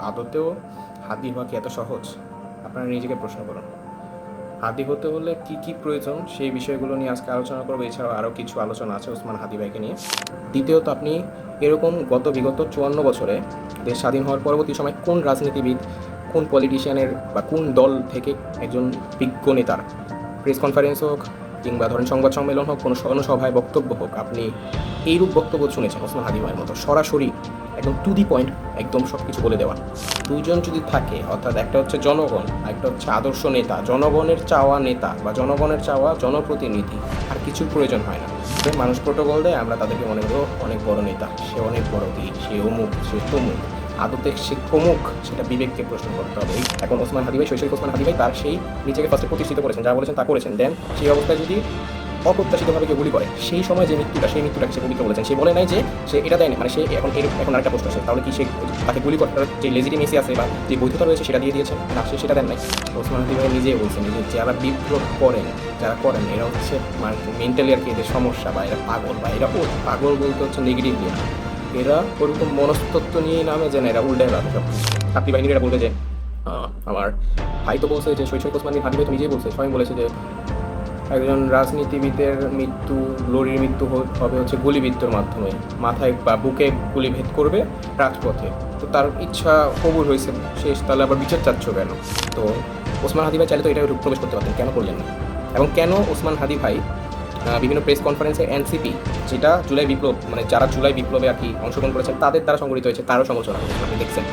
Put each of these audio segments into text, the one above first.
আদতেও হাদি হওয়া কি এত সহজ? আপনারা নিজেকে প্রশ্ন করুন। হাদি হতে হলে কি কি প্রয়োজন সেই বিষয়গুলো নিয়ে আজকে আলোচনা করবো। এছাড়াও আরও কিছু আলোচনা আছে ওসমান হাদি ভাইকে নিয়ে। দ্বিতীয়ত, আপনি এরকম বিগত 54 বছরে দেশ স্বাধীন হওয়ার পরবর্তী সময় কোন রাজনীতিবিদ, কোন পলিটিশিয়ানের বা কোন দল থেকে একজন বিজ্ঞ নেতার প্রেস কনফারেন্স হোক কিংবা ধরেন সংবাদ সম্মেলন হোক, কোনো জনসভায় বক্তব্য হোক, আপনি এইরূপ বক্তব্য শুনেছেন ওসমান হাদি ভাইয়ের মতো সরাসরি একদম টু দি পয়েন্ট, একদম সব কিছু বলে দেওয়া? দুইজন যদি থাকে, অর্থাৎ একটা হচ্ছে জনগণ, একটা হচ্ছে আদর্শ নেতা, জনগণের চাওয়া নেতা বা জনগণের চাওয়া জনপ্রতিনিধি, আর কিছুর প্রয়োজন হয় না। মানুষ প্রোটোকল দেয়, আমরা তাদেরকে মনে করবো অনেক বড় নেতা, সে অনেক বড় কি, সে অমুক, সে তমুক। আদতে সে কমুক, সেটা বিবেককে প্রশ্ন করতে হবে। এখন ওসমান হাদি ভাই, শৈশব ওসমান হাদি ভাই তার সেই নিজেকে ফার্স্টে প্রতিষ্ঠিত করেছেন, যা বলেছেন তা করেছেন। দেন সেই অবস্থায় যদি অপ্রত্যাশিতভাবে কেউ গুলি করে, সেই সময় যে মৃত্যুটা, সেই মৃত্যুটাকে সে গুলি করে বলেছেন। সে বলে নাই যে সে এটা দেয়নি, মানে সে এখন আরেকটা প্রশ্ন আসে, তাহলে কি সে তাকে গুলি করার যে লেজিটিমেসি আছে বা যে বৈধতা রয়েছে সেটা দিয়ে দিয়েছেন না? সে সেটা দেন নাই। ওসমান হাদি ভাই নিজেই বলছেন যে যারা বিপ্লব করেন, যারা করেন, এরা হচ্ছে মেন্টালি আর কি এদের সমস্যা, বা এরা পাগল, বা এরা পাগল বলতে হচ্ছে নেগেটিভ দিয়ে, এরা ওরকম মনস্তত্ত্ব নিয়েই নামে যে না এরা উল্টে গেল সব কিছু। আপনি বাহিনীর এরা বলবে যে আমার ভাই তো বলছে যে শৈশব ওসমান হাদি ভাই তো নিজেই বলছে, স্বয়ং বলেছে যে একজন রাজনীতিবিদের মৃত্যু, লরির মৃত্যু হবে হচ্ছে গুলিবিদ্ধর মাধ্যমে, মাথায় বা বুকে গুলি ভেদ করবে রাজপথে। তো তার ইচ্ছা কবুল হয়েছে, শেষ, তাহলে আবার বিচার চাচ্ছ কেন? তো ওসমান হাদি ভাই চাইলে তো এটা প্রবেশ করতে পারতেন, কেন করলেন না? এবং কেন ওসমান হাদি ভাই বিভিন্ন প্রেস কনফারেন্সে এনসিপি, যেটা জুলাই বিপ্লব, মানে যারা জুলাই বিপ্লবে আর কি অংশগ্রহণ করেছেন তাদের দ্বারা সংগঠিত হয়েছে, তারও সমালোচনা আপনি দেখছেন,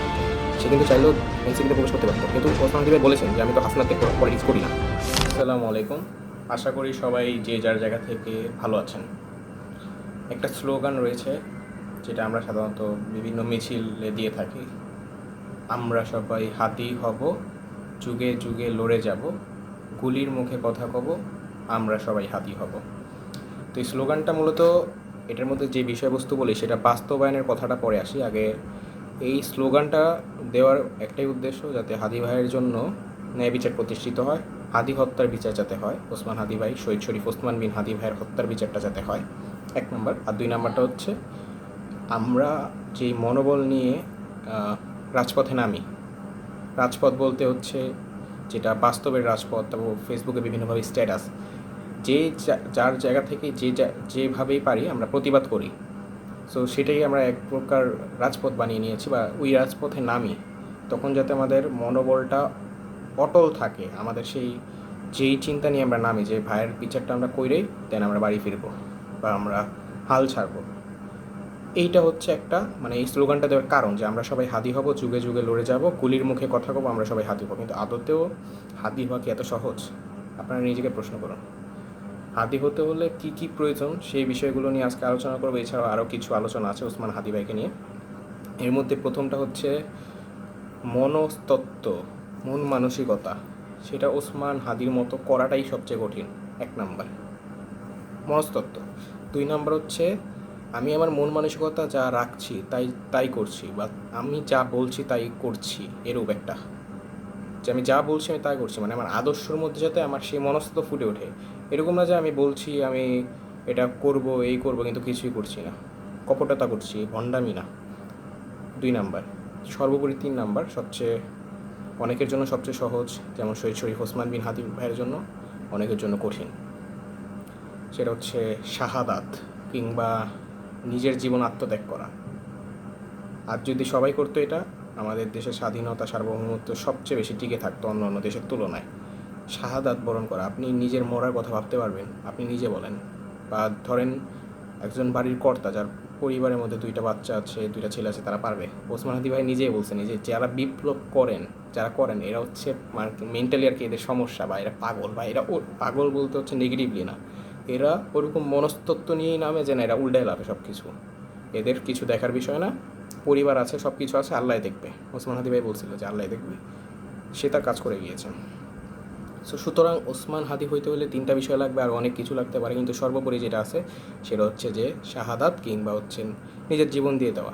সে কিন্তু চাইলেও এনসিপিতে প্রবেশ করতে পারতো। কিন্তু ওসমান হাদি ভাই বলেছেন যে আমি তো হাসনাতে পলিটিক্স করি না। আসসালামু আলাইকুম। আশা করি সবাই যে যার জায়গা থেকে ভালো আছেন। একটা স্লোগান রয়েছে যেটা আমরা সাধারণত বিভিন্ন মিছিলে দিয়ে থাকি, আমরা সবাই হাতি হব, যুগে যুগে লড়ে যাব, গুলির মুখে কথা কব, আমরা সবাই হাতি হব। তো এই স্লোগানটা মূলত, এটার মধ্যে যে বিষয়বস্তু বলি সেটা বাস্তবায়নের কথাটা পরে আসি। আগে এই স্লোগানটা দেওয়ার একটাই উদ্দেশ্য, যাতে হাদি ভাইয়ের জন্য ন্যায় বিচার প্রতিষ্ঠিত হয়, হাদি হত্যার বিচার যাতে হয়, ওসমান হাদি ভাই, শহীদ শরীফ ওসমান বিন হাদি ভাইয়ের হত্যার বিচারটা যাতে হয়, 1 নম্বর। আর 2 নম্বরটা হচ্ছে আমরা যেই মনোবল নিয়ে রাজপথে নামি, রাজপথ বলতে হচ্ছে যেটা বাস্তবের রাজপথ, তারপর ফেসবুকে বিভিন্নভাবে স্ট্যাটাস, যে যার জায়গা থেকে যেভাবেই পারি আমরা প্রতিবাদ করি। সো সেটাই আমরা এক প্রকার রাজপথ বানিয়ে নিয়েছি, বা ওই রাজপথে নামি তখন যাতে আমাদের মনোবলটা অটল থাকে, আমাদের যেই চিন্তা নিয়ে আমরা নামি যে ভাইয়ের বিচারটা আমরা কইরেই দেন আমরা বাড়ি ফিরবো বা আমরা হাল ছাড়বো। এইটা হচ্ছে একটা, মানে এই স্লোগানটা দেওয়ার কারণ যে আমরা সবাই হাদি হব, যুগে যুগে লড়ে যাব, গুলির মুখে কথা কব, আমরা সবাই হাদি হব। কিন্তু আদতেও হাদি হওয়া কি এত সহজ? আপনারা নিজেকে প্রশ্ন করুন। হাদি হতে হলে কি কি প্রয়োজন সেই বিষয়গুলো নিয়ে আজকে আলোচনা করবো। এছাড়াও আরও কিছু আলোচনা আছে ওসমান হাদি ভাইকে নিয়ে। এর মধ্যে প্রথমটা হচ্ছে মনস্তত্ত্ব, মন মানসিকতা, সেটা ওসমান হাদির মতো করাটাই সবচেয়ে কঠিন। 1 নম্বর মনস্তত্ত্ব। 2 নম্বর হচ্ছে আমি আমার মন মানসিকতা যা রাখছি তাই তাই করছি, বা আমি যা বলছি তাই করছি, এরূপ একটা, যে আমি যা বলছি আমি তাই করছি, মানে আমার আদর্শের মধ্যে যাতে আমার সেই মনস্তত্ত্ব ফুটে ওঠে। এরকম না যে আমি বলছি আমি এটা করব, এই করব, কিন্তু কিছুই করছি না, কপটতা করছি, ভণ্ডামি না। 2 নম্বর। সর্বোপরি 3 নম্বর, সবচেয়ে অনেকের জন্য সবচেয়ে সহজ, যেমন শহীদ শরীফ ওসমান বিন হাদি ভাইয়ের জন্য, অনেকের জন্য কঠিন, সেটা হচ্ছে শাহাদাত, কিংবা নিজের জীবন আত্মত্যাগ করা। আর যদি সবাই করতো এটা, আমাদের দেশের স্বাধীনতা, সার্বভৌমত্ব সবচেয়ে বেশি টিকে থাকতো অন্য অন্য দেশের তুলনায়। শাহাদাত বরণ করা, আপনি নিজের মরার কথা ভাবতে পারবেন? আপনি নিজে বলেন। বা ধরেন একজন বাড়ির কর্তা, যার পরিবারের মধ্যে 2টা বাচ্চা আছে, 2টা ছেলে আছে, তারা পারবে? ওসমান হাদি ভাই নিজেই বলছেন যে যারা বিপ্লব করেন, যারা করেন, এরা হচ্ছে মেন্টালি আর কি এদের সমস্যা, বা এরা পাগল, বা এরা পাগল বলতে হচ্ছে নেগেটিভলি না, এরা ওরকম মনস্তত্ত্ব নিয়েই নামে যে না এরা উল্টে লাভে সব কিছু, এদের কিছু দেখার বিষয় না, পরিবার আছে, সব কিছু আছে, আল্লাহ দেখবে। ওসমান হাদি ভাই বলছিল যে আল্লাহ দেখবে, সে তার কাজ করে গিয়েছে। সুতরাং ওসমান হাদি হইতে হলে 3টা বিষয় লাগবে, আর অনেক কিছু লাগতে পারে, কিন্তু সর্বোপরি যেটা আছে সেটা হচ্ছে যে শাহাদাত, কিংবা হচ্ছে নিজের জীবন দিয়ে দেওয়া,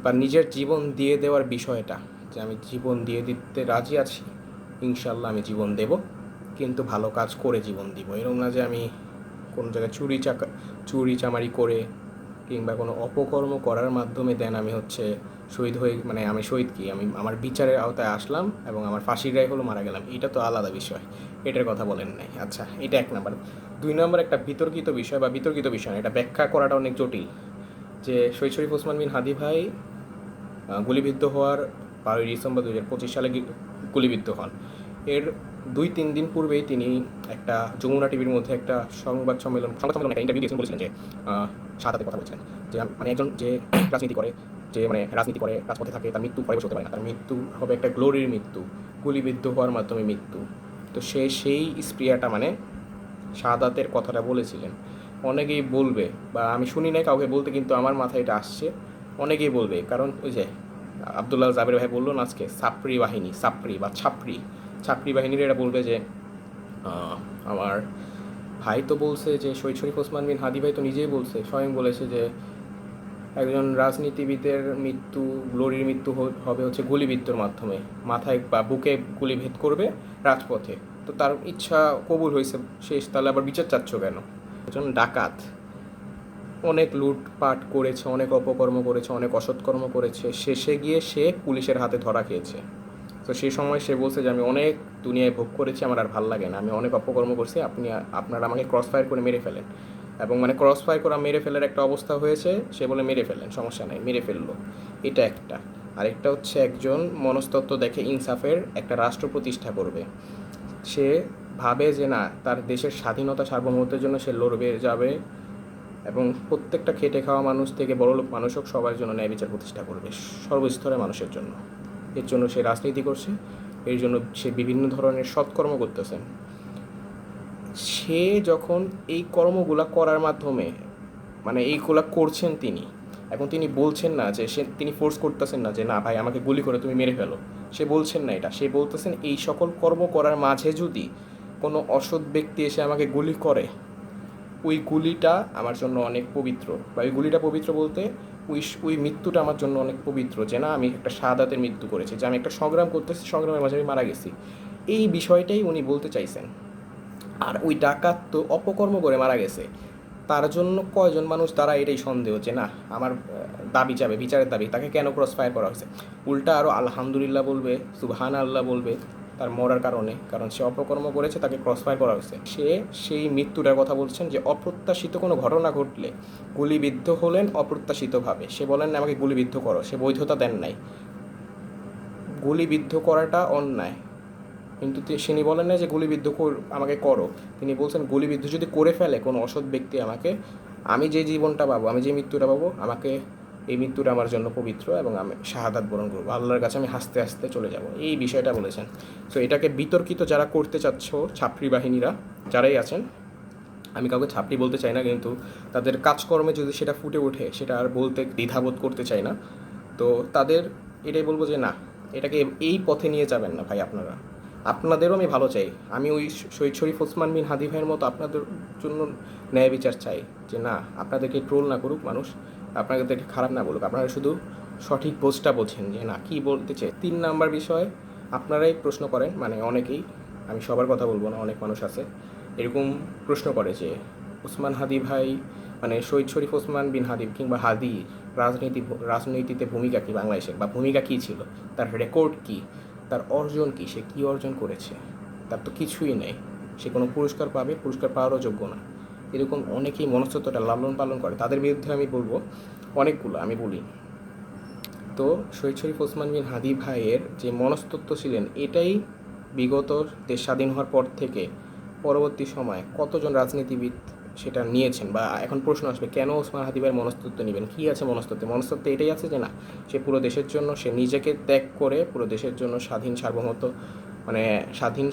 বা নিজের জীবন দিয়ে দেওয়ার বিষয়টা, যে আমি জীবন দিয়ে দিতে রাজি আছি, ইনশাল্লাহ আমি জীবন দেব, কিন্তু ভালো কাজ করে জীবন দিব। এরকম না যে আমি কোনো জায়গায় চুরি চামারি করে কিংবা কোনো অপকর্ম করার মাধ্যমে দেন আমি হচ্ছে শহীদ হয়ে, মানে আমি শহীদ কি, আমি আমার বিচারের আওতায় আসলাম এবং আমার ফাঁসির রায় হলো, মারা গেলাম, এটা তো আলাদা বিষয়, এটার কথা বলেন নাই। আচ্ছা, এটা 1 নাম্বার। 2 নাম্বার, একটা বিতর্কিত বিষয় বা বিতর্কিত বিষয় না, এটা ব্যাখ্যা করাটা অনেক জটিল, যে শহীদ শরীফ ওসমান বিন হাদি ভাই গুলিবিদ্ধ হওয়ার 12ই ডিসেম্বর 2025 সালে গুলিবিদ্ধ হন। এর 2-3 দিন পূর্বেই তিনি একটা যমুনা টিভির মধ্যে একটা সংবাদ সম্মেলন একটা ইন্টারভিউ দিয়েছেন, বলেছিলেন যে শাহাদাতের কথা বলছিলেন, যে মানে একজন যে রাজনীতি করে, যে মানে রাজনীতি করে রাজপথে থাকে, তার মৃত্যু পরে বসে হতে পারে না, তার মৃত্যু হবে একটা গ্লোরির মৃত্যু, গুলিবিদ্ধ হওয়ার মাধ্যমে মৃত্যু। তো সেই স্প্রিয়াটা মানে শাহাদাতের কথাটা বলেছিলেন। অনেকেই বলবে, বা আমি শুনি নাই কাউকে বলতে, কিন্তু আমার মাথায় এটা আসছে, অনেকেই বলবে, কারণ ওই যে আবদুল্লাহ জাবের ভাই বললো না আজকে, সাপরি বাহিনী, সাপরি বা ছাপরি বাহিনীর এরা বলবে যে আমার ভাই তো বলছে, যে শহীদ শরীফ ওসমান বিন হাদি ভাই তো নিজেই বলছে, স্বয়ং বলেছে যে একজন রাজনীতিবিদের মৃত্যু, গ্লোরির মৃত্যু হবে হচ্ছে গুলিবিদ্ধর মাধ্যমে, মাথায় বা বুকে গুলি ভেদ করবে রাজপথে। তো তার ইচ্ছা কবুল হয়েছে শেষ, তাহলে আবার বিচার চাচ্ছ কেন? একজন ডাকাত অনেক লুটপাট করেছে, অনেক অপকর্ম করেছে, অনেক অসৎকর্ম করেছে, শেষে গিয়ে সে পুলিশের হাতে ধরা খেয়েছে। তো সেই সময় সে বলছে যে আমি অনেক দুনিয়ায় ভোগ করেছি, আমার আর ভাল লাগে না, আমি অনেক অপকর্ম করছি, আপনারা আমাকে ক্রস ফায়ার করে মেরে ফেলেন। এবং মানে ক্রস ফায়ার করা মেরে ফেলার একটা অবস্থা হয়েছে, সে বলে মেরে ফেলেন, সমস্যা নেই, মেরে ফেললো। এটা একটা। আরেকটা হচ্ছে একজন মনস্তত্ত্ব দেখে ইনসাফের একটা রাষ্ট্র প্রতিষ্ঠা করবে, সে ভাবে যে না, তার দেশের স্বাধীনতা সার্বভৌমত্বের জন্য সে লড়বে যাবে, এবং প্রত্যেকটা খেটে খাওয়া মানুষ থেকে বড়লোক মানুষ হোক, সবার জন্য ন্যায় বিচার প্রতিষ্ঠা করবে, সর্বস্তরের মানুষের জন্য। এর জন্য সে রাজনীতি করছে, এর জন্য সে বিভিন্ন ধরনের সৎকর্ম করতেছে। সে যখন এই কর্মগুলা করার মাধ্যমে, মানে এইগুলা করছেন তিনি, এখন তিনি বলছেন না যে তিনি ফোর্স করতেছেন না যে না ভাই আমাকে গুলি করে তুমি মেরে ফেলো, সে বলছেন না এটা, সে বলতেছেন এই সকল কর্ম করার মাঝে যদি কোনো অসৎ ব্যক্তি এসে আমাকে গুলি করে, ওই গুলিটা আমার জন্য অনেক পবিত্র, বা ওই গুলিটা পবিত্র বলতে ওই মৃত্যুটা আমার জন্য অনেক পবিত্র, যে না আমি একটা শাহাদাতের মৃত্যু করেছি, যে আমি একটা সংগ্রাম করতেছি, সংগ্রামের মাঝে আমি মারা গেছি, এই বিষয়টাই উনি বলতে চাইছেন। আর ওই ডাকাত তো অপকর্ম করে মারা গেছে, তার জন্য কয়জন মানুষ তারা এটাই সন্দেহ যে না আমার দাবি যাবে, বিচারের দাবি, তাকে কেন ক্রস ফায়ার করা হয়েছে, উল্টা আরও আলহামদুলিল্লাহ বলবে, সুবহান আল্লাহ বলবে তার মরার কারণে, কারণ সে অপকর্ম করেছে, তাকে ক্রস ফায়ার করা হয়েছে। সে সেই মৃত্যুটার কথা বলছেন, যে অপ্রত্যাশিত কোনো ঘটনা ঘটলে গুলিবিদ্ধ হলেন অপ্রত্যাশিতভাবে, সে বলেন না আমাকে গুলিবিদ্ধ করো, সে বৈধতা দেন নাই, গুলিবিদ্ধ করাটা অন্যায়, কিন্তু তিনি বলেন না যে গুলিবিদ্ধ আমাকে করো, তিনি বলছেন গুলিবিদ্ধ যদি করে ফেলে কোনো অসৎ ব্যক্তি আমাকে, আমি যে জীবনটা পাবো, আমি যে মৃত্যুটা পাবো, আমাকে এই মৃত্যুটা আমার জন্য পবিত্র, এবং আমি শাহাদাত বরণ করবো, আল্লাহর কাছে আমি হাসতে হাসতে চলে যাব, এই বিষয়টা বলেছেন। সো এটাকে বিতর্কিত যারা করতে চাচ্ছ, ছাত্রী বাহিনীরা যারাই আছেন, আমি কাউকে ছাত্রী বলতে চাই না, কিন্তু তাদের কাজকর্মে যদি সেটা ফুটে ওঠে, সেটা আর বলতে দ্বিধাবোধ করতে চাই না, তো তাদের এটাই বলবো যে না, এটাকে এই পথে নিয়ে যাবেন না ভাই, আপনাদেরও আমি ভালো চাই, আমি ওই শহীদ শরীফ ওসমান বিন হাদি ভাইয়ের মতো আপনাদের জন্য ন্যায় বিচার চাই, যে না আপনাদেরকে ট্রোল না করুক মানুষ, আপনাদেরকে খারাপ না বলুক, আপনারা শুধু সঠিক বোঝটা বোঝেন যে না কী বলতে চাই। 3 নাম্বার বিষয়, আপনারাই প্রশ্ন করেন, মানে অনেকেই, আমি সবার কথা বলবো না, অনেক মানুষ আছে এরকম প্রশ্ন করে যে ওসমান হাদি ভাই, মানে শহীদ শরীফ ওসমান বিন হাদি কিংবা হাদি রাজনীতিতে ভূমিকা কী বাংলাদেশের, বা ভূমিকা কী ছিল, তার রেকর্ড কী, তার অর্জন কী, সে কী অর্জন করেছে, তার তো কিছুই নেই, সে কোনো পুরস্কার পাবে, পুরস্কার পাওয়ারও যোগ্য না, এরকম অনেকেই মনস্তত্ত্বটা লালন পালন করে, তাদের বিরুদ্ধে আমি বলবো অনেকগুলো, আমি বলি। তো শহীদ শরীফ ওসমান বিন হাদি ভাইয়ের যে মনস্তত্ত্ব ছিলেন, এটাই বিগত দেশ স্বাধীন হওয়ার পর থেকে পরবর্তী সময় কতজন রাজনীতিবিদ সেটা নিয়েছেন, বা এখন প্রশ্ন আসবে কেন ওসমান হাদি ভাইয়ের মনস্তত্ত্ব নেবেন, কী আছে মনস্তত্ত্বে এটাই আছে যে না, সে পুরো দেশের জন্য, সে নিজেকে ত্যাগ করে পুরো দেশের জন্য স্বাধীন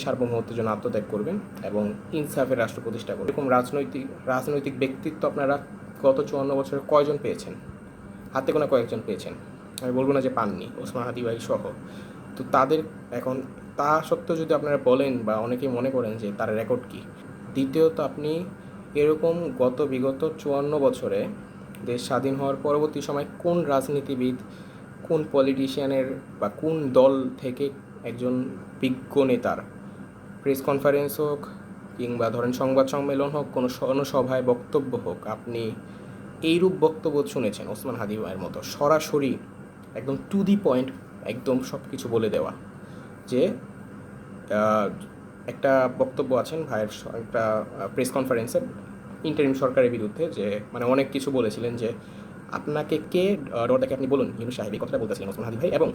সার্বভৌমত্বের জন্য আত্মত্যাগ করবেন, এবং ইনসাফের রাষ্ট্র প্রতিষ্ঠা করবেন। এরকম রাজনৈতিক ব্যক্তিত্ব আপনারা গত 54 বছরে কয়জন পেয়েছেন? হাতে গোনা কয়েকজন পেয়েছেন, আমি বলবো না যে পাননি, ওসমান হাদি ভাই সহ। তো তাদের এখন তা সত্ত্বেও যদি আপনারা বলেন, বা অনেকেই মনে করেন যে তার রেকর্ড কী, দ্বিতীয়ত আপনি এরকম বিগত 54 বছরে দেশ স্বাধীন হওয়ার পরবর্তী সময় কোন রাজনীতিবিদ, কোন পলিটিশিয়ানের বা কোন দল থেকে একজন বিজ্ঞ নেতার প্রেস কনফারেন্স হোক, কিংবা ধরেন সংবাদ সম্মেলন হোক, কোনো সভায় বক্তব্য হোক, আপনি এইরূপ বক্তব্য শুনেছেন ওসমান হাদি ভাইয়ের মতো, সরাসরি একদম টু দি পয়েন্ট, একদম সব কিছু বলে দেওয়া, যে একটা বক্তব্য আছেন ভাইয়ের একটা প্রেস কনফারেন্সে ইন্টারিম সরকারের বিরুদ্ধে, যে মানে অনেক কিছু বলেছিলেন, যে আপনাকে কে ডরটাকে আপনি বলুন ইউনূস সাহেব, এই কথাটা বলতেছিলেন ওসমান হাদি ভাই, এবং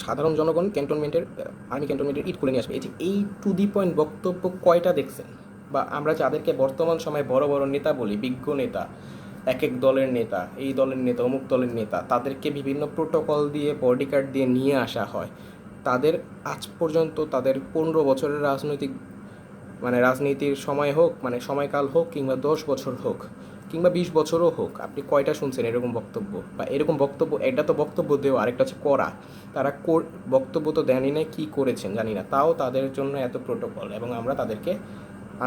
সাধারণ জনগণ ক্যান্টনমেন্টের আর্মি ক্যান্টনমেন্টের ইট খুলে নিয়ে আসবে। এই টু দি পয়েন্ট বক্তব্য কয়টা দেখছেন? বা আমরা যাদেরকে বর্তমান সময়ে বড় বড় নেতা বলি, বিজ্ঞ নেতা, এক এক দলের নেতা, এই দলের নেতা, অমুক দলের নেতা, তাদেরকে বিভিন্ন প্রোটোকল দিয়ে বডিগার্ড দিয়ে নিয়ে আসা হয়, তাদের আজ পর্যন্ত তাদের 15 বছরের রাজনীতির সময় হোক, মানে সময়কাল হোক, কিংবা 10 বছর হোক, কিংবা 20 বছরও হোক, আপনি কয়টা শুনছেন এরকম বক্তব্য? বা এরকম বক্তব্য, এটা তো বক্তব্য দেওয়া, আরেকটা হচ্ছে করা। তারা বক্তব্য তো দেনই না, কী করেছেন জানি না, তাও তাদের জন্য এত প্রোটোকল, এবং আমরা তাদেরকে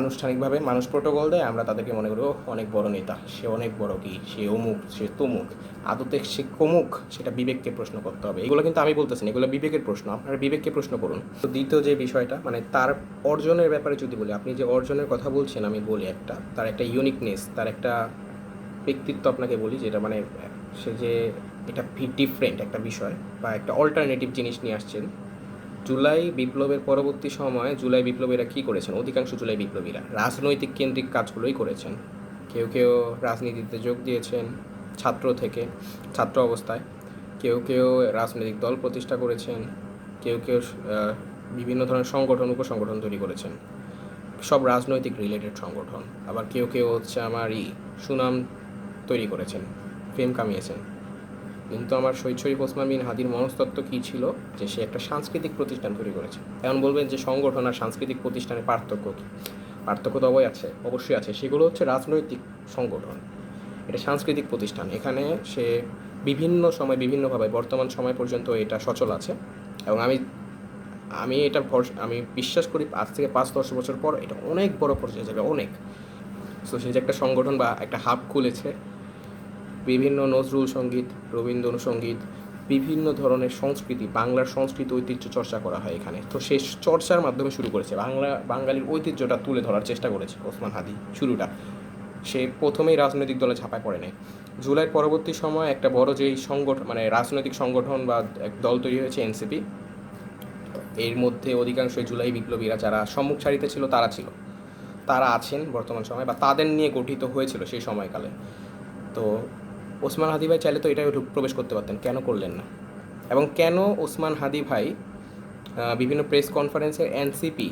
আনুষ্ঠানিকভাবে, মানুষ প্রোটোকল দেয়, আমরা তাদেরকে মনে করি ও অনেক বড় নেতা, সে অনেক বড়, কি সে অমুক, সে তমুক। আদতে সে কমুক, সেটা বিবেককে প্রশ্ন করতে হবে। এগুলো কিন্তু আমি বলতেছি না, এগুলো বিবেকের প্রশ্ন, আপনারা বিবেককে প্রশ্ন করুন। তো দ্বিতীয় যে বিষয়টা, মানে তার অর্জনের ব্যাপারে যদি বলি, আপনি যে অর্জনের কথা বলছেন, আমি বলি তার একটা ইউনিকনেস, তার একটা ব্যক্তিত্ব আপনাকে বলি, যেটা মানে সে যে এটা ডিফারেন্ট একটা বিষয় বা একটা অল্টারনেটিভ জিনিস নিয়ে আসছেন। জুলাই বিপ্লবের পরবর্তী সময়ে জুলাই বিপ্লবীরা কী করেছেন? অধিকাংশ জুলাই বিপ্লবীরা রাজনৈতিক কেন্দ্রিক কাজগুলোই করেছেন। কেউ কেউ রাজনীতিতে যোগ দিয়েছেন ছাত্র অবস্থায়, কেউ কেউ রাজনৈতিক দল প্রতিষ্ঠা করেছেন, কেউ কেউ বিভিন্ন ধরনের উপসংগঠন তৈরি করেছেন, সব রাজনৈতিক রিলেটেড সংগঠন। আবার কেউ কেউ হচ্ছে সুনাম তৈরি করেছেন, ফেম কামিয়েছেন। কিন্তু আমার শহীদ শরীফ ওসমান বিন হাদির মনস্তত্ত্ব কী ছিল? যে সে একটা সাংস্কৃতিক প্রতিষ্ঠান তৈরি করেছে। এখন বলবেন যে সংগঠন আর সাংস্কৃতিক প্রতিষ্ঠানের পার্থক্য কী? পার্থক্য তো অবশ্যই আছে। সেগুলো হচ্ছে রাজনৈতিক সংগঠন, এটা সাংস্কৃতিক প্রতিষ্ঠান। এখানে সে বিভিন্ন সময় বিভিন্নভাবে, বর্তমান সময় পর্যন্ত এটা সচল আছে, এবং আমি বিশ্বাস করি আজ থেকে 5-10 বছর পর এটা অনেক বড় পর্যায়ে যাবে, অনেক। সো সে যে একটা সংগঠন বা একটা হাব খুলেছে, বিভিন্ন নজরুল সঙ্গীত, রবীন্দ্রসঙ্গীত, বিভিন্ন ধরনের সংস্কৃতি, বাংলার সংস্কৃতি ঐতিহ্য চর্চা করা হয় এখানে। তো সে চর্চার মাধ্যমে শুরু করেছে, বাঙালির ঐতিহ্যটা তুলে ধরার চেষ্টা করেছে ওসমান হাদি। শুরুটা সে প্রথমেই রাজনৈতিক দলে ঝাঁপায় পড়ে নেয়। জুলাইয়ের পরবর্তী সময় একটা বড় যেই সংগঠন, মানে রাজনৈতিক সংগঠন বা এক দল তৈরি হয়েছে, এনসিপি। এর মধ্যে অধিকাংশই জুলাই বিপ্লবীরা যারা সম্মুখ সারিতে ছিল, তারা আছেন বর্তমান সময়, বা তাদের নিয়ে গঠিত হয়েছিল সেই সময়কালে। তো ওসমান হাদি ভাই চাইলে তো এটাই প্রবেশ করতে পারতেন, কেন করলেন না? এবং কেন ওসমান হাদি ভাই বিভিন্ন প্রেস কনফারেন্সে এনসিপি,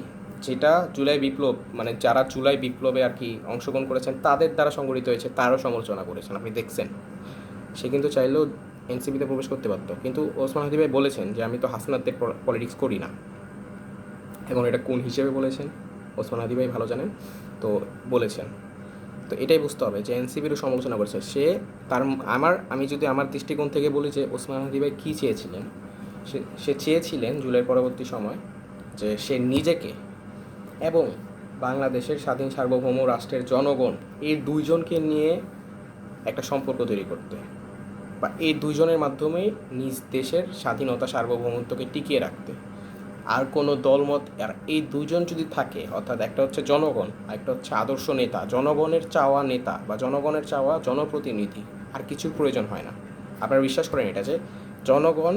যেটা জুলাই বিপ্লব, মানে যারা জুলাই বিপ্লবে আর কি অংশগ্রহণ করেছেন তাদের দ্বারা সংগঠিত হয়েছে, তারও সমালোচনা করেছেন, আপনি দেখছেন। সে কিন্তু চাইলেও এনসিপিতে প্রবেশ করতে পারতো, কিন্তু ওসমান হাদি ভাই বলেছেন যে আমি তো হাসনাতদের পলিটিক্স করি না। এবং এটা কোন হিসেবে বলেছেন ওসমান হাদি ভাই ভালো জানেন, তো বলেছেন। তো এটাই বুঝতে হবে যে এনসিপিরও সমালোচনা করেছে সে। আমি যদি আমার দৃষ্টিকোণ থেকে বলি যে ওসমান হাদি ভাই কী চেয়েছিলেন, সে চেয়েছিলেন জুলাইয়ের পরবর্তী সময় যে সে নিজেকে এবং বাংলাদেশের স্বাধীন সার্বভৌম রাষ্ট্রের জনগণ, এই দুইজনকে নিয়ে একটা সম্পর্ক তৈরি করতে, বা এই দুইজনের মাধ্যমেই নিজ দেশের স্বাধীনতা সার্বভৌমত্বকে টিকিয়ে রাখতে। আর কোনো দলমত, আর এই দুজন যদি থাকে, অর্থাৎ একটা হচ্ছে জনগণ আর একটা হচ্ছে আদর্শ নেতা, জনগণের চাওয়া নেতা বা জনগণের চাওয়া জনপ্রতিনিধি, আর কিছুর প্রয়োজন হয় না। আপনারা বিশ্বাস করেন এটা, যে জনগণ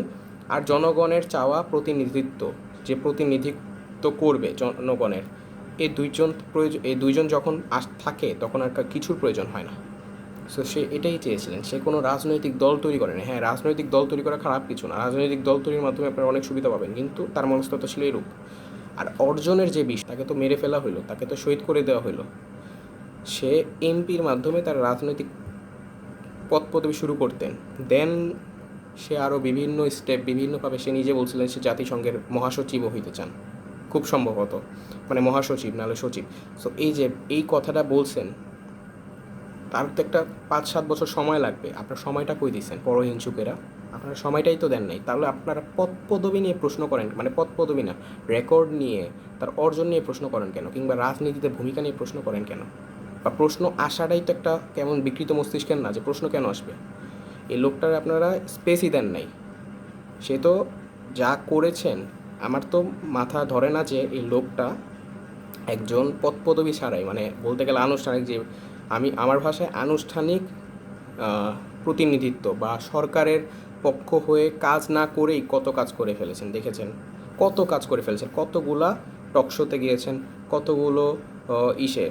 আর জনগণের চাওয়া প্রতিনিধিত্ব, যে প্রতিনিধিত্ব করবে জনগণের, এই দুইজন যখন থাকে, তখন আর কিছুর প্রয়োজন হয় না। সো সে এটাই চেয়েছিলেন, সে কোনো রাজনৈতিক দল তৈরি করেন। হ্যাঁ, রাজনৈতিক দল তৈরি করা খারাপ কিছু না, রাজনৈতিক দল তৈরির মাধ্যমে আপনারা অনেক সুবিধা পাবেন, কিন্তু তার মনস্তত্ত্ব ছিল এরূপ। আর অর্জনের যে বিষয়, তাকে তো মেরে ফেলা হইলো, তাকে তো শহীদ করে দেওয়া হইলো। সে এমপির মাধ্যমে তার রাজনৈতিক পদ পদবি শুরু করতেন, দেন সে আরও বিভিন্ন স্টেপ, বিভিন্নভাবে সে নিজে বলছিলেন সে জাতিসংঘের মহাসচিবও হইতে চান, খুব সম্ভবত, মানে মহাসচিব নাহলে সচিব। সো এই কথাটা বলছেন, তার তো একটা 5-7 বছর সময় লাগবে। আপনার সময়টা কই দিচ্ছেন পরহিংসুকেরা? আপনারা সময়টাই তো দেন নাই। তাহলে আপনারা পদ পদবি নিয়ে প্রশ্ন করেন, মানে পদ পদবি না, রেকর্ড নিয়ে, তার অর্জন নিয়ে প্রশ্ন করেন কেন? কিংবা রাজনীতিতে ভূমিকা নিয়ে প্রশ্ন করেন কেন? বা প্রশ্ন আসাটাই তো একটা কেমন বিকৃত মস্তিষ্কের না, যে প্রশ্ন কেন আসবে? এই লোকটার আপনারা স্পেসই দেন নাই। সে তো যা করেছেন, আমার তো মাথা ধরে না যে এই লোকটা একজন পদ পদবি ছাড়াই, মানে বলতে গেলে আমি আমার ভাষায় আনুষ্ঠানিক প্রতিনিধিত্ব বা সরকারের পক্ষ হয়ে কাজ না করেই কত কাজ করে ফেলেছেন দেখেছেন, কত কাজ করে ফেলেছেন, কতগুলা টকশোতে গিয়েছেন, কতগুলো ইসে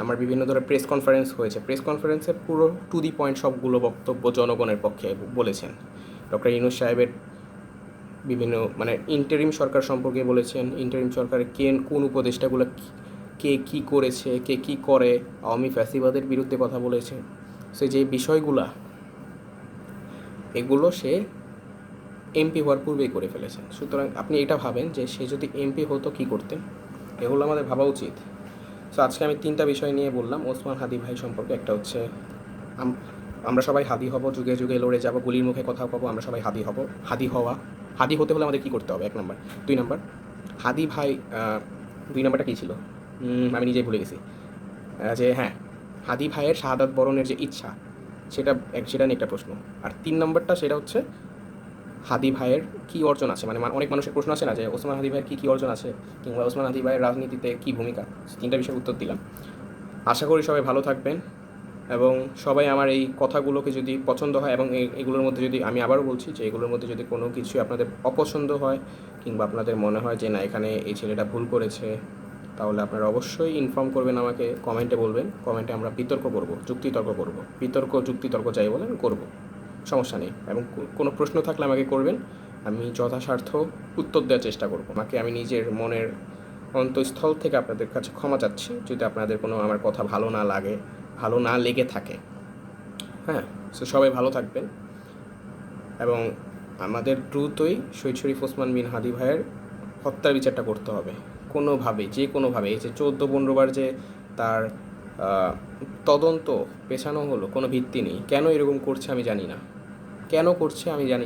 আমার বিভিন্ন ধরনের প্রেস কনফারেন্স হয়েছে, প্রেস কনফারেন্সে পুরো টু দি পয়েন্ট সবগুলো বক্তব্য জনগণের পক্ষে বলেছেন। ডক্টর ইউনূস সাহেবের বিভিন্ন মানে ইন্টারিম সরকার সম্পর্কে বলেছেন, ইন্টারিম সরকারের কোন উপদেষ্টাগুলো কে কী করেছে, কে কী করে, আওয়ামী ফ্যাসিবাদের বিরুদ্ধে কথা বলেছে। সে যে বিষয়গুলা এগুলো সে এমপি হওয়ার পূর্বেই করে ফেলেছেন। সুতরাং আপনি এটা ভাবেন যে সে যদি এমপি হতো কী করতেন, এগুলো আমাদের ভাবা উচিত। সো আজকে আমি 3টা বিষয় নিয়ে বললাম ওসমান হাদি ভাই সম্পর্কে। একটা হচ্ছে আমরা সবাই হাদি হব, যুগে যুগে লড়ে যাব, গুলির মুখে কথা পাবো, আমরা সবাই হাদি হব। হাদি হতে হলে আমাদের কী করতে হবে, 1 নাম্বার। 2 নাম্বার, হাদি ভাই 2 নাম্বারটা কী ছিল আমি নিজেই ভুলে গেছি। যে হ্যাঁ, হাদি ভাইয়ের শাহাদাত বরণের যে ইচ্ছা সেটা নিয়ে একটা প্রশ্ন। আর 3 নাম্বারটা সেটা হচ্ছে হাদি ভাইয়ের কী অর্জন আছে, মানে অনেক মানুষের প্রশ্ন আছে না যে ওসমান হাদি ভাইয়ের কী অর্জন আছে, কিংবা ওসমান হাদি ভাইয়ের রাজনীতিতে কী ভূমিকা। 3টা বিষয়ের উত্তর দিলাম। আশা করি সবাই ভালো থাকবেন এবং সবাই আমার এই কথাগুলোকে যদি পছন্দ হয় এবং এগুলোর মধ্যে যদি, আমি আবারও বলছি যে এগুলোর মধ্যে যদি কোনো কিছু আপনাদের অপছন্দ হয় কিংবা আপনাদের মনে হয় যে না এখানে এই ছেলেটা ভুল করেছে, তাহলে আপনারা অবশ্যই ইনফর্ম করবেন আমাকে, কমেন্টে বলবেন। কমেন্টে আমরা যুক্তিতর্ক করব, যুক্তিতর্ক যাই বলেন করব, সমস্যা নেই। এবং কোনো প্রশ্ন থাকলে আমাকে করবেন, আমি যথাসাধ্য উত্তর দেওয়ার চেষ্টা করব। আমি নিজের মনের অন্তঃস্থল থেকে আপনাদের কাছে ক্ষমা চাচ্ছি যদি আপনাদের কোনো আমার কথা ভালো না লেগে থাকে। হ্যাঁ, সো সবাই ভালো থাকবেন এবং আমাদের দ্রুতই শহীদ শরীফ ওসমান বিন হাদি ভাইয়ের হত্যার বিচারটা করতে হবে কোনোভাবে, যে কোনোভাবে। এই যে 14-15 বার যে তার তদন্ত পেছানো হলো, কোনো ভিত্তি নেই। কেন এরকম করছে আমি জানি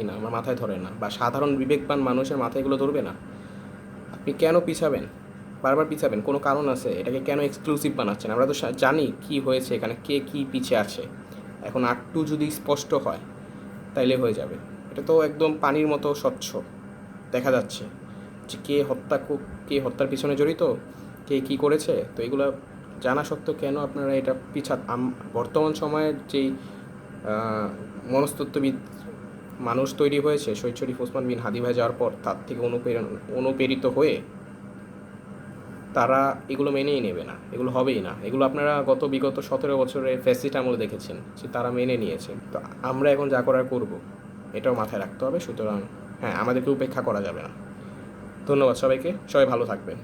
না, আমার মাথায় ধরে না, বা সাধারণ বিবেকবান মানুষের মাথায় এগুলো ধরবে না। আপনি কেন বারবার পিছাবেন, কোনো কারণ আছে। এটাকে কেন এক্সক্লুসিভ বানাচ্ছেন? আমরা তো জানি কি হয়েছে এখানে, কে কি পিছে আছে। এখন আরেকটু যদি স্পষ্ট হয় তাইলে হয়ে যাবে। এটা তো একদম পানির মতো স্বচ্ছ দেখা যাচ্ছে যে কে হত্যার পিছনে জড়িত, কে কী করেছে। তো এগুলো জানা সত্ত্বেও কেন আপনারা এটা বর্তমান সময়ের যেই মনস্তত্ত্ববিদ মানুষ তৈরি হয়েছে শহীদ শরীফ ওসমান বিন হাদি ভাই যাওয়ার পর, তার থেকে অনুপ্রেরিত হয়ে তারা এগুলো মেনেই নেবে না, এগুলো হবেই না। এগুলো আপনারা বিগত 17 বছরের ফ্যাসিস্ট আমলে দেখেছেন যে তারা মেনে নিয়েছে। তো আমরা এখন যা করার করব, এটাও মাথায় রাখতে হবে। সুতরাং হ্যাঁ, আমাদেরকে উপেক্ষা করা যাবে না। ধন্যবাদ সবাইকে, সবাই ভালো থাকবেন।